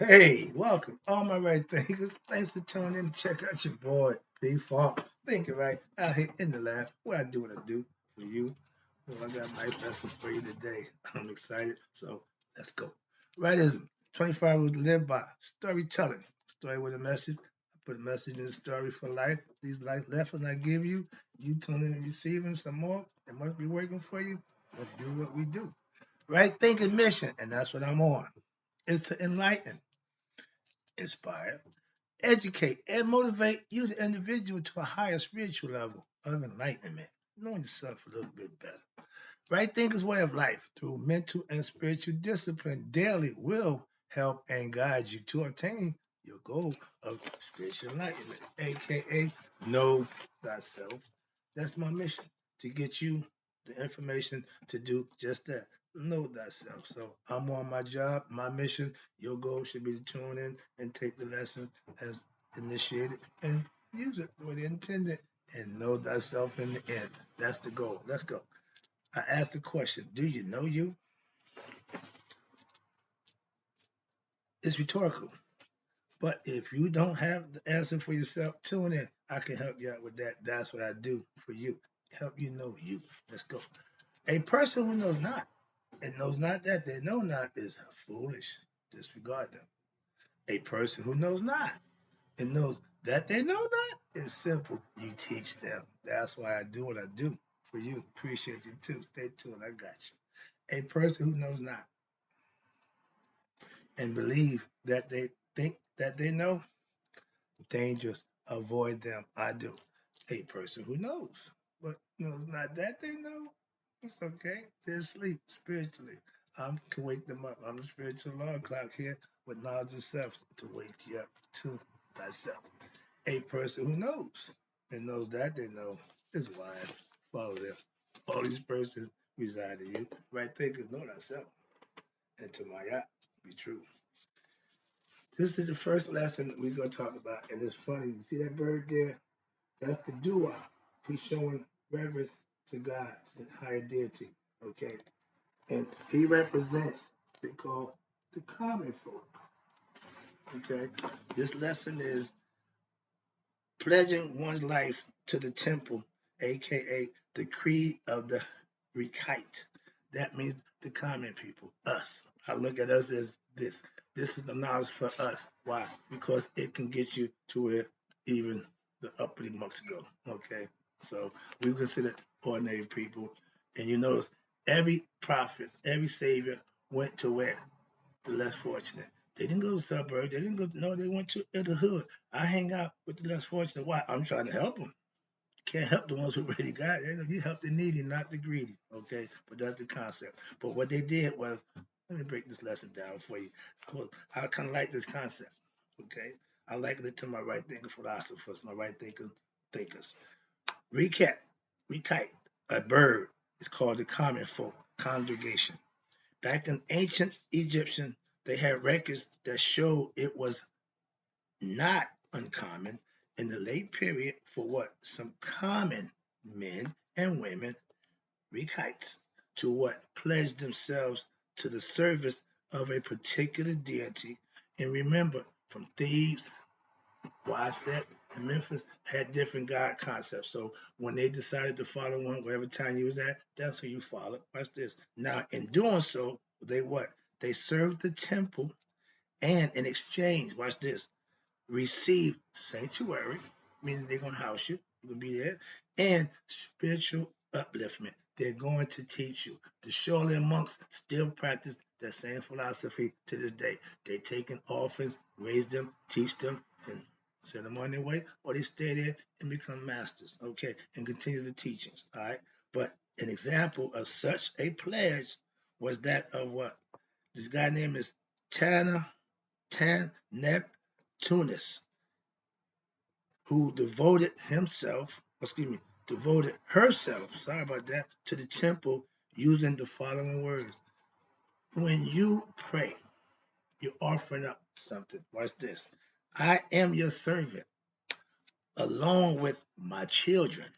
Hey, welcome, all my right thinkers. Thanks for tuning in to check out your boy, Big Funk. Thinking right out here in the lab, where I do what I do for you. Well, I got a nice lesson for you today. I'm excited, so let's go. Rightism 25 rules to live by. Storytelling. Story with a message. I put a message in the story for life. These life lessons I give you, you tune in and receiving some more. It must be working for you. Let's do what we do. Right thinking mission, and that's what I'm on. Is to enlighten, inspire, educate, and motivate you, the individual, to a higher spiritual level of enlightenment, knowing yourself a little bit better. Right thinkers' way of life through mental and spiritual discipline daily will help and guide you to obtain your goal of spiritual enlightenment, aka know thyself. That's my mission, to get you the information to do just that. Know thyself. So I'm on my job, my mission. Your goal should be to tune in and take the lesson as initiated and use it the way they intended and know thyself in the end. That's the goal. Let's go. I asked the question, do you know you? It's rhetorical. But if you don't have the answer for yourself, tune in. I can help you out with that. That's what I do for you. Help you know you. Let's go. A person who knows not and knows not that they know not is foolish. Disregard them. A person who knows not and knows that they know not is simple. You teach them. That's why I do what I do for you. Appreciate you too. Stay tuned. I got you. A person who knows not and believe that they think that they know, dangerous. Avoid them. I do. A person who knows, but knows not that they know, it's okay. They're asleep spiritually. I can wake them up. I'm the spiritual alarm clock here with knowledge of self to wake you up to thyself. A person who knows and knows that they know is wise. Follow them. All these persons reside in you. Right thinkers know thyself. And to my yacht, be true. This is the first lesson that we're going to talk about, and it's funny. You see that bird there? That's the dua. He's showing reverence to God, to the higher deity. Okay, and he represents what they call the common folk. Okay, this lesson is pledging one's life to the temple, aka the creed of the Rekht. That means the common people, us. I look at us as this. This is the knowledge for us. Why? Because it can get you to where even the uppity mucks go. Okay, so we consider ordinary people, and you notice every prophet, every savior went to where the less fortunate. They didn't go to the suburbs. They didn't go. No, they went to the hood. I hang out with the less fortunate. Why? I'm trying to help them. Can't help the ones who really got it. You help the needy, not the greedy. Okay, but that's the concept. But what they did was, let me break this lesson down for you. I kind of like this concept. Okay, I like it to my right thinking philosophers, my right thinking thinkers. Recap, rekite. A bird is called the common folk congregation. Back in ancient Egyptian, they had records that showed it was not uncommon in the late period for what some common men and women, Rekhites, to what pledged themselves to the service of a particular deity. And remember, from Thebes, Waset, and Memphis had different God concepts. So when they decided to follow one, wherever town you was at, that's who you followed. Watch this. Now, in doing so, they what? They served the temple and in exchange, watch this, receive sanctuary, meaning they're going to house you, you're going to be there, and spiritual upliftment. They're going to teach you. The Shaolin monks still practice that same philosophy to this day. They take in orphans, raise them, teach them, and send them on their way, or they stay there and become masters, okay, and continue the teachings, all right? But an example of such a pledge was that of what? This guy name is Tan Neptunus, who devoted herself, sorry about that, to the temple using the following words. When you pray, you're offering up something. Watch this. I am your servant, along with my children.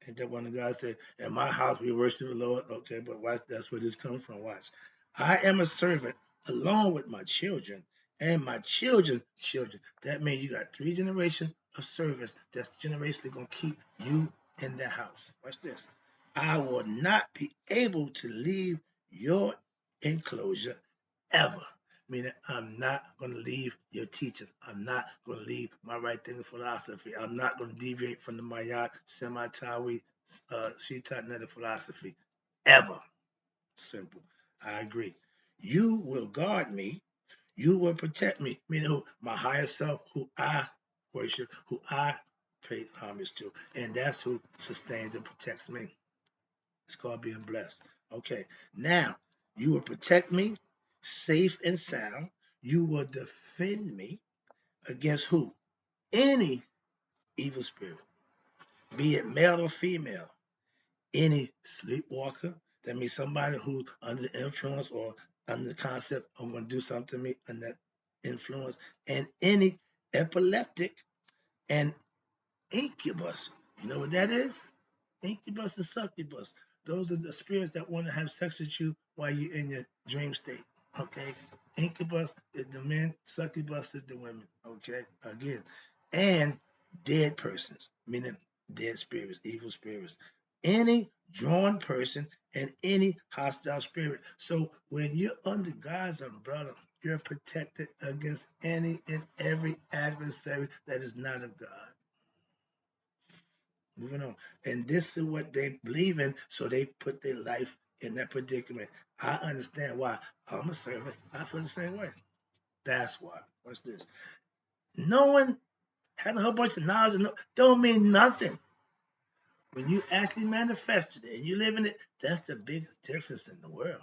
And that one of the guys said, in my house we worship the Lord. Okay, but watch, that's where this comes from. Watch. I am a servant along with my children, and my children's children. That means you got 3 generations of service that's generationally going to keep you in the house. Watch this. I will not be able to leave your enclosure ever. Meaning, I'm not going to leave your teachers. I'm not going to leave my right thinking philosophy. I'm not going to deviate from the Mayat, Semi-Tawi, Shiite Netta philosophy ever. Simple. I agree. You will guard me. You will protect me. Meaning, my higher self, who I worship, who I pay homage to, and that's who sustains and protects me. It's called being blessed. Okay. Now, you will protect me, safe and sound. You will defend me against who? Any evil spirit, be it male or female. Any sleepwalker, that means somebody who's under the influence or under the concept of going to do something to me under that influence, and any epileptic and incubus. You know what that is? Incubus and succubus. Those are the spirits that want to have sex with you while you're in your dream state. Okay? Incubus is the men, succubus is the women. Okay? Again. And dead persons, meaning dead spirits, evil spirits. Any drawn person and any hostile spirit. So when you're under God's umbrella, you're protected against any and every adversary that is not of God. Moving on. And this is what they believe in, so they put their life in that predicament. I understand why. I'm a servant. I feel the same way. That's why. What's this? Knowing, having a whole bunch of knowledge don't mean nothing. When you actually manifested it and you live in it, that's the biggest difference in the world.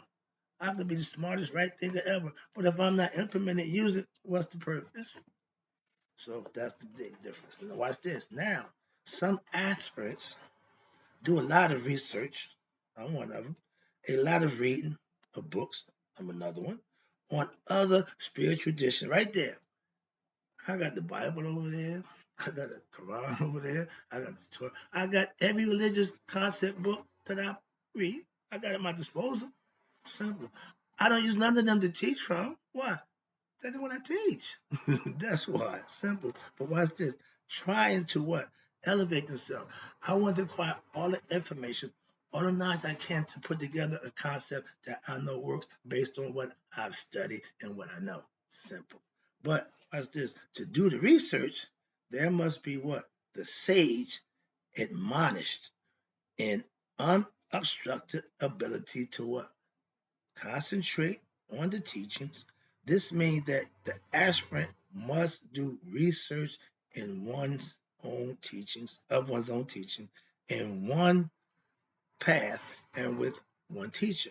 I could be the smartest right thinker ever, but if I'm not implementing, use it, what's the purpose? So that's the big difference. Now watch this. Now, some aspirants do a lot of research. I'm one of them. A lot of reading of books. I'm another one. On other spiritual traditions. Right there. I got the Bible over there. I got the Quran over there. I got the Torah. I got every religious concept book that I read. I got at my disposal. Simple. I don't use none of them to teach from. Why? That's what I teach. That's why. Simple. But watch this. Trying to what? Elevate themselves. I want to acquire all the information, all the knowledge I can to put together a concept that I know works based on what I've studied and what I know. Simple. But watch this. To do the research, there must be what? The sage admonished in unobstructed ability to what? Concentrate on the teachings. This means that the aspirant must do research in one's own teachings, of one's own teaching, in one path and with one teacher.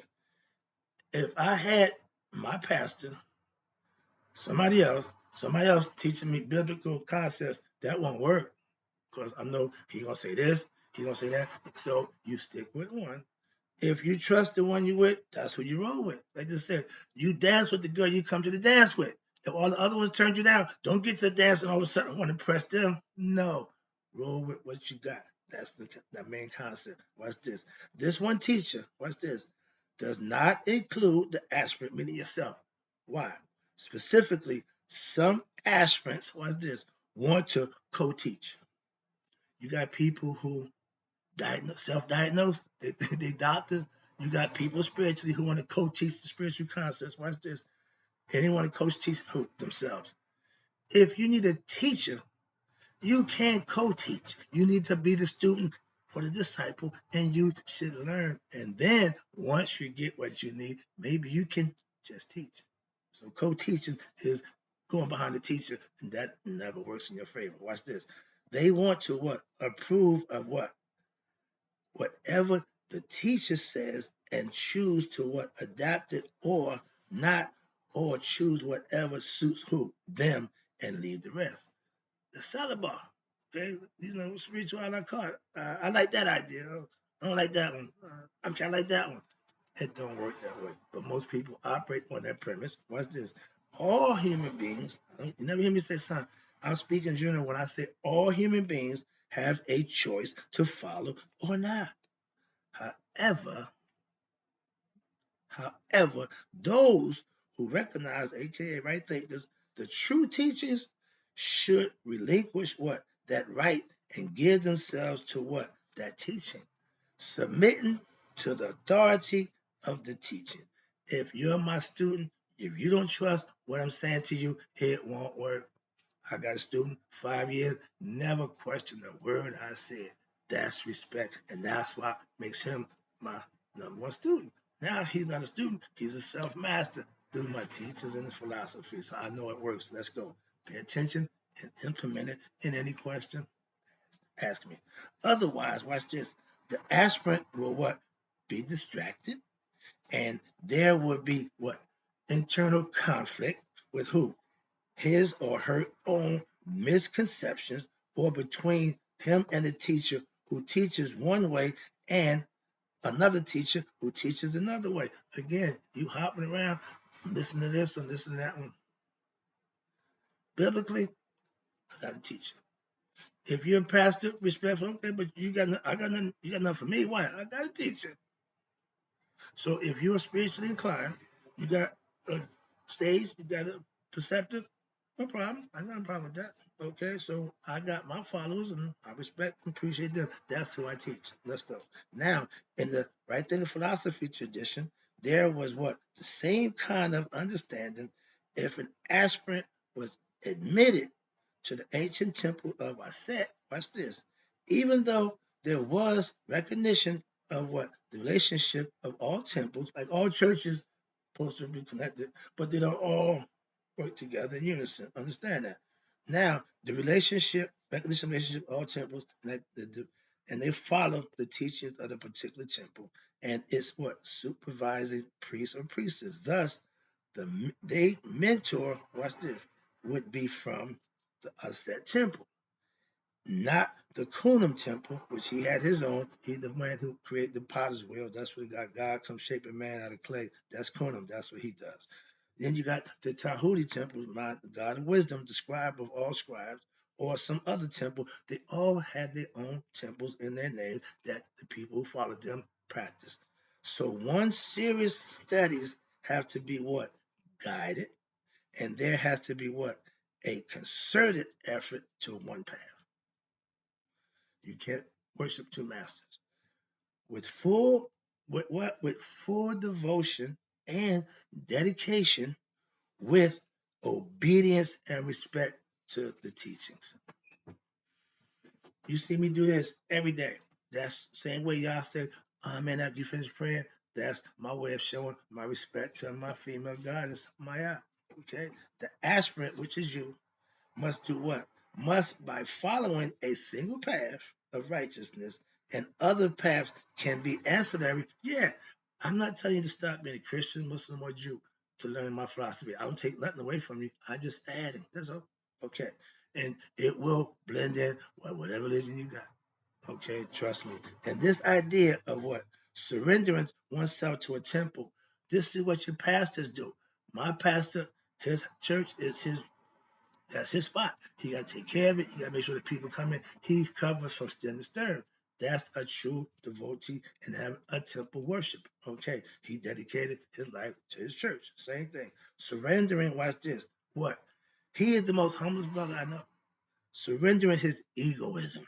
If I had my pastor, somebody else teaching me biblical concepts, that won't work because I know he gonna say this, he gonna say that. So you stick with one. If you trust the one you with, that's who you roll with. Like I said, you dance with the girl you come to the dance with. If all the other ones turned you down, don't get to the dance and all of a sudden want to impress them. No, roll with what you got. That's the main concept. Watch this. This one teacher, watch this, does not include the aspirant, meaning yourself. Why? Specifically, some aspirants, watch this, want to co-teach. You got people who self-diagnosed. They doctors. You got people spiritually who want to co-teach the spiritual concepts. Watch this. And they want to co-teach themselves. If you need a teacher, you can't co-teach. You need to be the student or the disciple, and you should learn. And then once you get what you need, maybe you can just teach. So co-teaching is going behind the teacher, and that never works in your favor. Watch this. They want to what? Approve of what? Whatever the teacher says and choose to what? Adapt it or not, or choose whatever suits who? Them, and leave the rest. The Salabar. Okay, spiritual a la carte. I like that idea. I don't like that one. I kind of like that one. It don't work that way. But most people operate on that premise. Watch this. All human beings, you never hear me say son. I'm speaking general when I say all human beings have a choice to follow or not. However, those who recognize, aka right thinkers, The true teachers should relinquish what? That right and give themselves to what? That teaching. Submitting to the authority of the teaching. If you're my student, if you don't trust what I'm saying to you, it won't work. I got a student, 5 years, never questioned a word I said. That's respect, and that's what makes him my #1 student. Now he's not a student, he's a self-master through my teachings and philosophy. So I know it works. Let's go. Pay attention and implement it. In any question, ask me. Otherwise, watch this. The aspirant will what? Be distracted, and there will be what? Internal conflict with who? His or her own misconceptions, or between him and the teacher who teaches one way and another teacher who teaches another way. Again, you hopping around, listen to this one, listen to that one. Biblically, I got a teacher. If you're a pastor, respectful, okay, but I got nothing, you got nothing for me. Why? I got a teacher. So if you're spiritually inclined, you got a sage, you got a perceptive, no problem. I got no problem with that. Okay, so I got my followers and I respect and appreciate them. That's who I teach. Let's go. Now, in the right thing philosophy tradition, there was what? The same kind of understanding if an aspirant was admitted to the ancient temple of Aset, watch this, even though there was recognition of what? The relationship of all temples, like all churches, supposed to be connected, but they don't all work together in unison. Understand that. Now, the relationship, recognition relationship of all temples, and they follow the teachings of the particular temple, and it's what? Supervising priests or priestess. Thus, they mentor, watch this, would be from the Aset temple, not the Kunum temple, which he had his own. He's the man who created the potter's wheel. That's what God comes shaping man out of clay. That's Kunum. That's what he does. Then you got the Tahuti temple, the God of wisdom, the scribe of all scribes, or some other temple. They all had their own temples in their name that the people who followed them practiced. So one serious studies have to be what? Guided. And there has to be what? A concerted effort to one path. You can't worship two masters. With full with what? With full devotion and dedication, with obedience and respect to the teachings. You see me do this every day. That's the same way y'all say, amen, after you finish praying. That's my way of showing my respect to my female goddess, Maya. Okay? The aspirant, which is you, must do what? Must, by following a single path of righteousness, and other paths can be ancillary. Yeah, I'm not telling you to stop being a Christian, Muslim, or Jew to learn my philosophy. I don't take nothing away from you. I just adding. That's all. Okay. And it will blend in with whatever religion you got. Okay, trust me. And this idea of what? Surrendering oneself to a temple. This is what your pastors do. My pastor, his church is his, that's his spot. He got to take care of it. He got to make sure that people come in. He covers from stem to stern. That's a true devotee and have a temple worship. Okay. He dedicated his life to his church. Same thing. Surrendering, watch this. What? He is the most humblest brother I know. Surrendering his egoism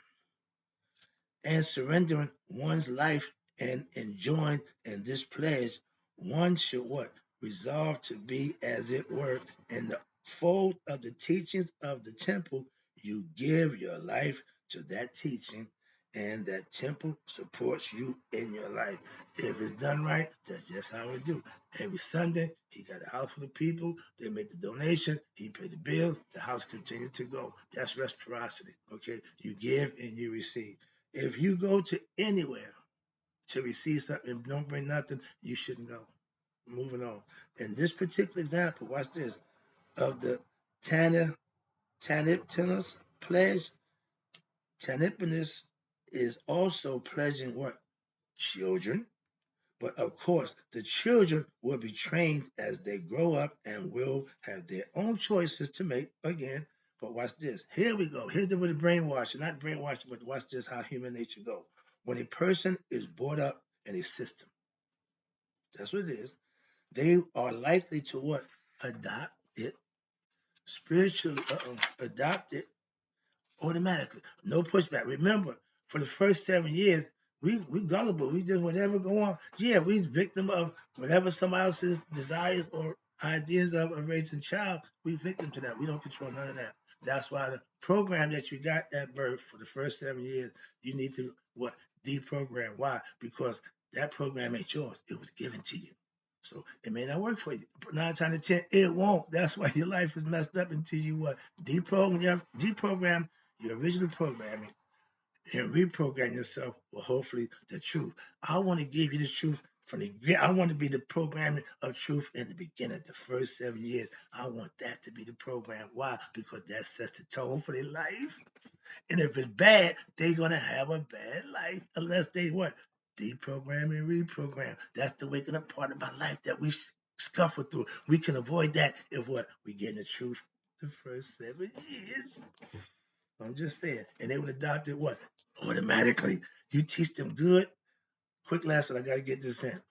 and surrendering one's life and enjoying in this pledge, one should what? Resolve to be, as it were, in the fold of the teachings of the temple. You give your life to that teaching, and that temple supports you in your life. If it's done right, that's just how it do. Every Sunday, he got a house full of people. They make the donation. He paid the bills. The house continued to go. That's reciprocity. Okay, you give and you receive. If you go to anywhere to receive something and don't bring nothing, you shouldn't go. Moving on. In this particular example, watch this, of the Taniptanus pledge, Taniptanus is also pledging what? Children. But of course, the children will be trained as they grow up and will have their own choices to make again. But watch this. Here we go. Here's the brainwashing, not brainwashing, but watch this, how human nature go. When a person is brought up in a system, that's what it is, they are likely to what? Adopt it. spiritually adopted automatically. No pushback. Remember, for the first 7 years, we gullible. We just whatever go on. Yeah, we victim of whatever somebody else's desires or ideas of a raising child. We victim to that. We don't control none of that. That's why the program that you got at birth for the first 7 years, you need to what deprogram. Why? Because that program ain't yours. It was given to you. So it may not work for you. But 9 times out of 10, it won't. That's why your life is messed up until you what deprogram your original programming and reprogram yourself with hopefully the truth. I want to give you the truth from the I want to be the programming of truth in the beginning, the first 7 years. I want that to be the program. Why? Because that sets the tone for their life. And if it's bad, they're gonna have a bad life unless they what? Deprogram and reprogram. That's the waking up part of my life that we scuffle through. We can avoid that if what? We get the truth the first 7 years. I'm just saying. And they would adopt it what? Automatically. You teach them good. Quick lesson, I gotta get this in.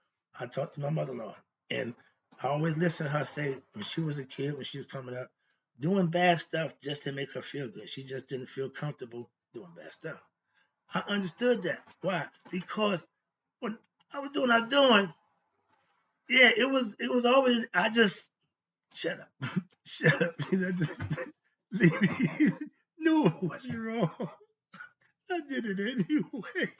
I talked to my mother-in-law, and I always listen to her say when she was a kid, when she was coming up, doing bad stuff just to make her feel good. She just didn't feel comfortable doing bad stuff. I understood that. Why? Because when I was doing, yeah, it was always I just shut up. Shut up. Just leave me. No, what's wrong? I did it anyway.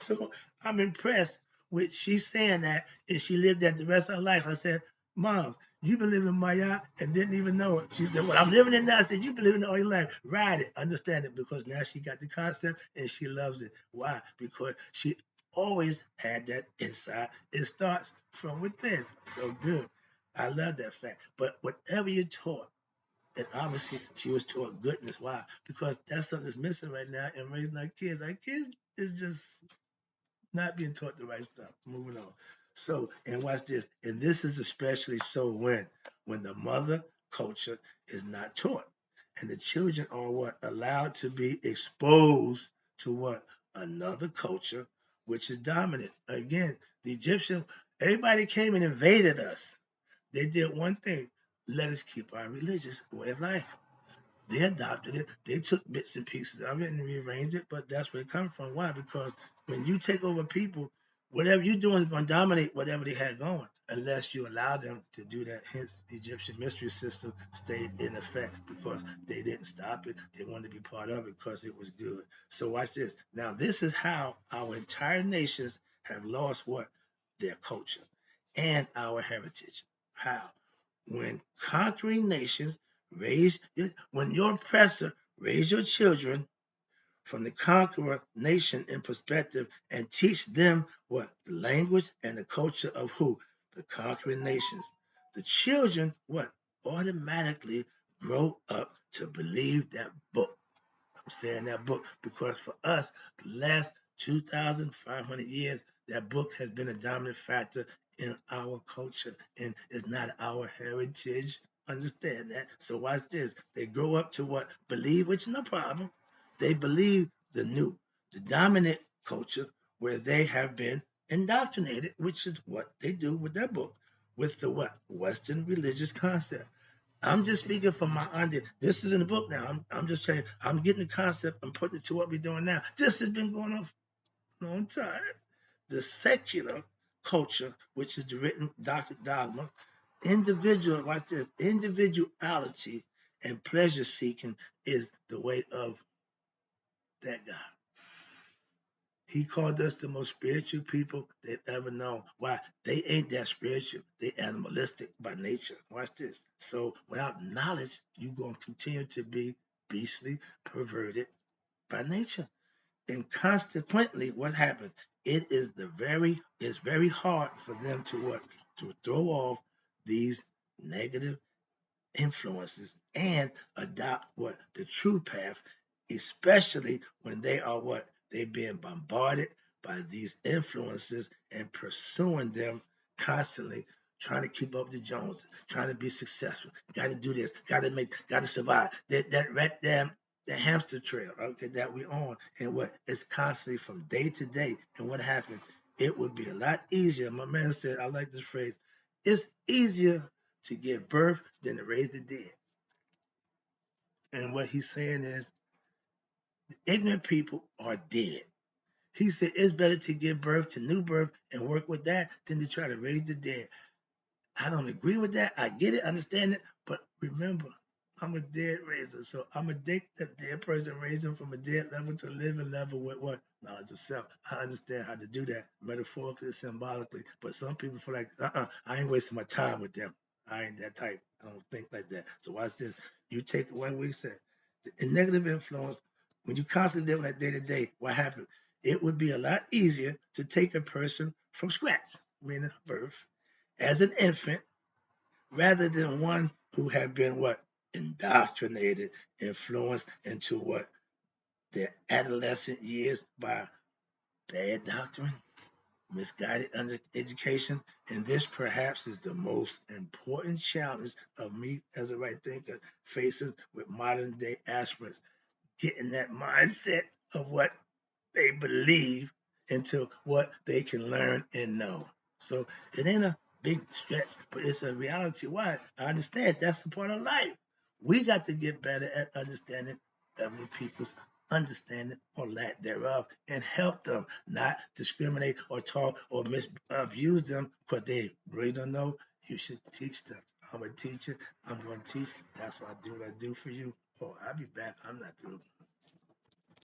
So I'm impressed with she saying that if she lived that the rest of her life. I said, Moms, you've been living in Maya and didn't even know it. She said, well, I'm living it now. I said, you've been living it all your life. Ride it. Understand it because now she got the concept and she loves it. Why? Because she always had that inside. It starts from within. So good. I love that fact. But whatever you're taught, and obviously she was taught goodness. Why? Because that's something that's missing right now in raising our kids. Our kids is just not being taught the right stuff. Moving on. So, and watch this. And this is especially so when the mother culture is not taught. And the children are what? Allowed to be exposed to what? Another culture, which is dominant. Again, the Egyptian, everybody came and invaded us. They did one thing. Let us keep our religious way of life. They adopted it. They took bits and pieces of it and rearranged it, but that's where it comes from. Why? Because when you take over people, whatever you're doing is going to dominate whatever they had going, unless you allow them to do that. Hence, the Egyptian mystery system stayed in effect because they didn't stop it. They wanted to be part of it because it was good. So watch this. Now, this is how our entire nations have lost what? Their culture and our heritage. How? When conquering nations raise when your oppressor raise your children from the conqueror nation in perspective and teach them what the language and the culture of who the conquering nations, the children what automatically grow up to believe that book. I'm saying that book because for us, the last 2,500 years, that book has been a dominant factor in our culture and is not our heritage. Understand that? So watch this. They grow up to what? Believe, which is no problem. They believe the new, the dominant culture where they have been indoctrinated, which is what they do with that book, with the what? Western religious concept. I'm just speaking from my idea. This is in the book now. I'm just saying, I'm getting the concept and putting it to what we're doing now. This has been going on for a long time. The secular culture, which is the written dogma, watch this, individuality and pleasure seeking is the way of that guy. He called us the most spiritual people they've ever known. Why? They ain't that spiritual. They animalistic by nature. Watch this. So without knowledge, you're going to continue to be beastly, perverted by nature. And consequently, what happens? It's very hard for them to what? To throw off these negative influences and adopt what the true path, especially when they are what they're being bombarded by these influences and pursuing them constantly, trying to keep up with the Joneses, trying to be successful. Got to do this, got to survive. That hamster trail, okay, that we on, and what it's constantly from day to day. And what happened? It would be a lot easier. My man said, I like this phrase. It's easier to give birth than to raise the dead. And what he's saying is, ignorant people are dead. He said it's better to give birth to new birth and work with that than to try to raise the dead. I don't agree with that. I get it, understand it, but remember, I'm a dead raiser, so I'm a dead person, raised them from a dead level to a living level with what? Knowledge of self. I understand how to do that metaphorically, symbolically, but some people feel like, I ain't wasting my time with them. I ain't that type. I don't think like that. So watch this. You take what we said. The negative influence, when you constantly live like day to day, what happens? It would be a lot easier to take a person from scratch, meaning birth, as an infant rather than one who had been what? Indoctrinated, influenced into what? Their adolescent years by bad doctrine, misguided education. And this perhaps is the most important challenge of me as a right thinker faces with modern day aspirants, getting that mindset of what they believe into what they can learn and know. So it ain't a big stretch, but it's a reality. Why? I understand that's the part of life. We got to get better at understanding other people's understanding or lack thereof and help them, not discriminate or talk or abuse them because they really don't know. You should teach them. I'm a teacher. I'm going to teach. That's why I do what I do for you. Oh, I'll be back. I'm not through.